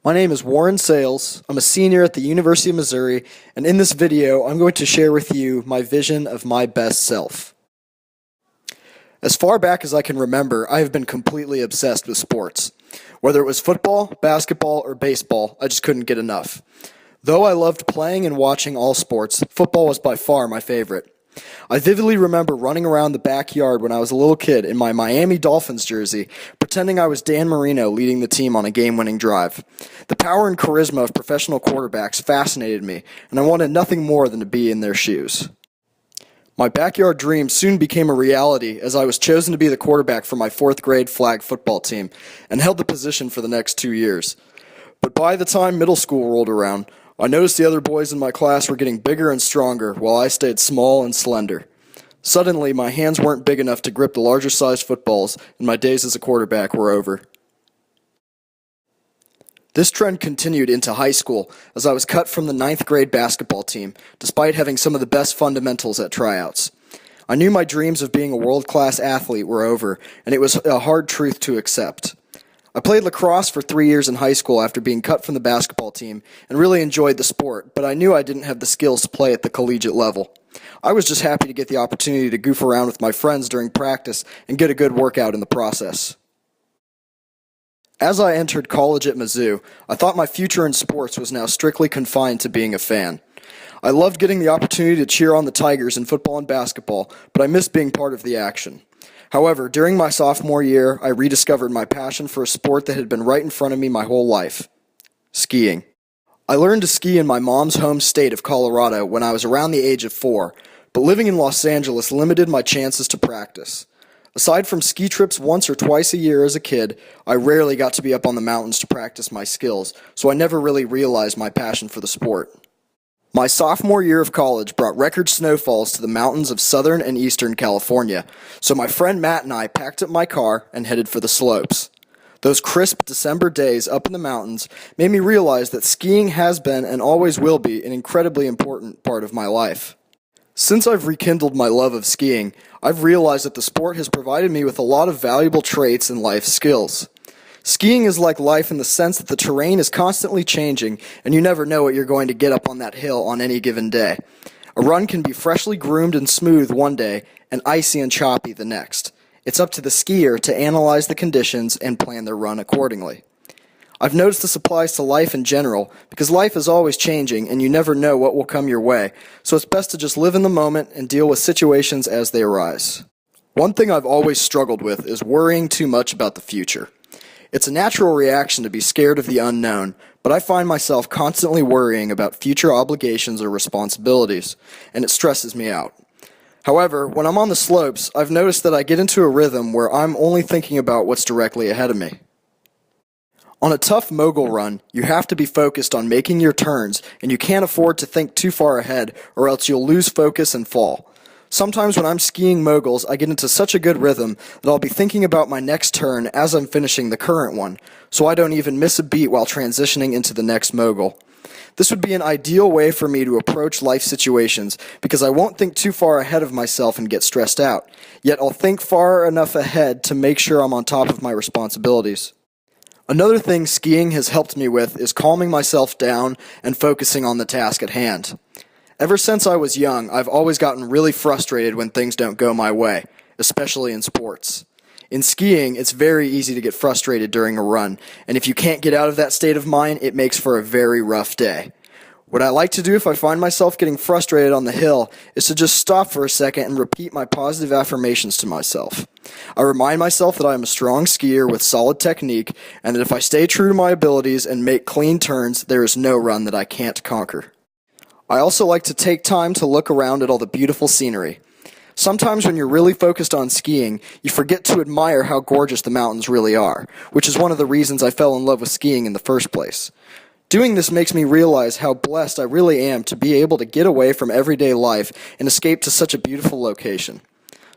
My name is Warren Sayles. I'm a senior at the University of Missouri, and in this video, I'm going to share with you my vision of my best self. As far back as I can remember, I have been completely obsessed with sports. Whether it was football, basketball, or baseball, I just couldn't get enough. Though I loved playing and watching all sports, football was by far my favorite. I vividly remember running around the backyard when I was a little kid in my Miami Dolphins jersey, pretending I was Dan Marino leading the team on a game-winning drive. The power and charisma of professional quarterbacks fascinated me, and I wanted nothing more than to be in their shoes. My backyard dream soon became a reality as I was chosen to be the quarterback for my 4th grade flag football team and held the position for the next 2 years. But by the time middle school rolled around, I noticed the other boys in my class were getting bigger and stronger while I stayed small and slender. Suddenly, my hands weren't big enough to grip the larger-sized footballs, and my days as a quarterback were over. This trend continued into high school as I was cut from the 9th grade basketball team, despite having some of the best fundamentals at tryouts. I knew my dreams of being a world-class athlete were over, and it was a hard truth to accept. I played lacrosse for 3 years in high school after being cut from the basketball team and really enjoyed the sport, but I knew I didn't have the skills to play at the collegiate level. I was just happy to get the opportunity to goof around with my friends during practice and get a good workout in the process. As I entered college at Mizzou, I thought my future in sports was now strictly confined to being a fan. I loved getting the opportunity to cheer on the Tigers in football and basketball, but I missed being part of the action. However, during my sophomore year, I rediscovered my passion for a sport that had been right in front of me my whole life: skiing. I learned to ski in my mom's home state of Colorado when I was around the age of 4, but living in Los Angeles limited my chances to practice. Aside from ski trips once or twice a year as a kid, I rarely got to be up on the mountains to practice my skills, so I never really realized my passion for the sport. My sophomore year of college brought record snowfalls to the mountains of southern and eastern California, so my friend Matt and I packed up my car and headed for the slopes. Those crisp December days up in the mountains made me realize that skiing has been and always will be an incredibly important part of my life. Since I've rekindled my love of skiing, I've realized that the sport has provided me with a lot of valuable traits and life skills. Skiing is like life in the sense that the terrain is constantly changing and you never know what you're going to get up on that hill on any given day. A run can be freshly groomed and smooth one day and icy and choppy the next. It's up to the skier to analyze the conditions and plan their run accordingly. I've noticed this applies to life in general because life is always changing and you never know what will come your way, so it's best to just live in the moment and deal with situations as they arise. One thing I've always struggled with is worrying too much about the future. It's a natural reaction to be scared of the unknown, but I find myself constantly worrying about future obligations or responsibilities, and it stresses me out. However, when I'm on the slopes, I've noticed that I get into a rhythm where I'm only thinking about what's directly ahead of me. On a tough mogul run, you have to be focused on making your turns, and you can't afford to think too far ahead, or else you'll lose focus and fall. Sometimes when I'm skiing moguls, I get into such a good rhythm that I'll be thinking about my next turn as I'm finishing the current one, so I don't even miss a beat while transitioning into the next mogul. This would be an ideal way for me to approach life situations because I won't think too far ahead of myself and get stressed out, yet I'll think far enough ahead to make sure I'm on top of my responsibilities. Another thing skiing has helped me with is calming myself down and focusing on the task at hand. Ever since I was young, I've always gotten really frustrated when things don't go my way, especially in sports. In skiing, it's very easy to get frustrated during a run, and if you can't get out of that state of mind, it makes for a very rough day. What I like to do if I find myself getting frustrated on the hill is to just stop for a second and repeat my positive affirmations to myself. I remind myself that I am a strong skier with solid technique, and that if I stay true to my abilities and make clean turns, there is no run that I can't conquer. I also like to take time to look around at all the beautiful scenery. Sometimes when you're really focused on skiing, you forget to admire how gorgeous the mountains really are, which is one of the reasons I fell in love with skiing in the first place. Doing this makes me realize how blessed I really am to be able to get away from everyday life and escape to such a beautiful location.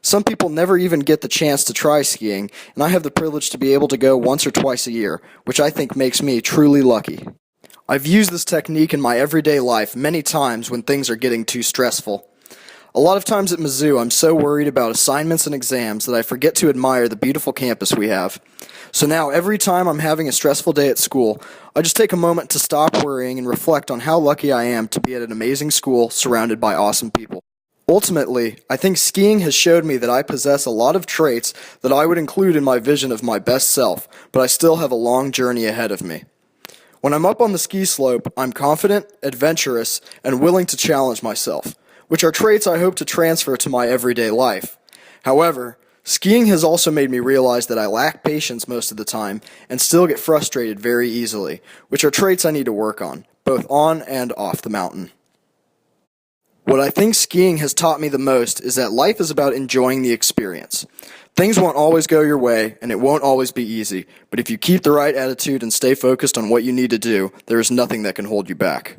Some people never even get the chance to try skiing, and I have the privilege to be able to go once or twice a year, which I think makes me truly lucky. I've used this technique in my everyday life many times when things are getting too stressful. A lot of times at Mizzou, I'm so worried about assignments and exams that I forget to admire the beautiful campus we have. So now, every time I'm having a stressful day at school, I just take a moment to stop worrying and reflect on how lucky I am to be at an amazing school surrounded by awesome people. Ultimately, I think skiing has showed me that I possess a lot of traits that I would include in my vision of my best self, but I still have a long journey ahead of me. When I'm up on the ski slope, I'm confident, adventurous, and willing to challenge myself, which are traits I hope to transfer to my everyday life. However, skiing has also made me realize that I lack patience most of the time and still get frustrated very easily, which are traits I need to work on, both on and off the mountain. What I think skiing has taught me the most is that life is about enjoying the experience. Things won't always go your way, and it won't always be easy, but if you keep the right attitude and stay focused on what you need to do, there is nothing that can hold you back.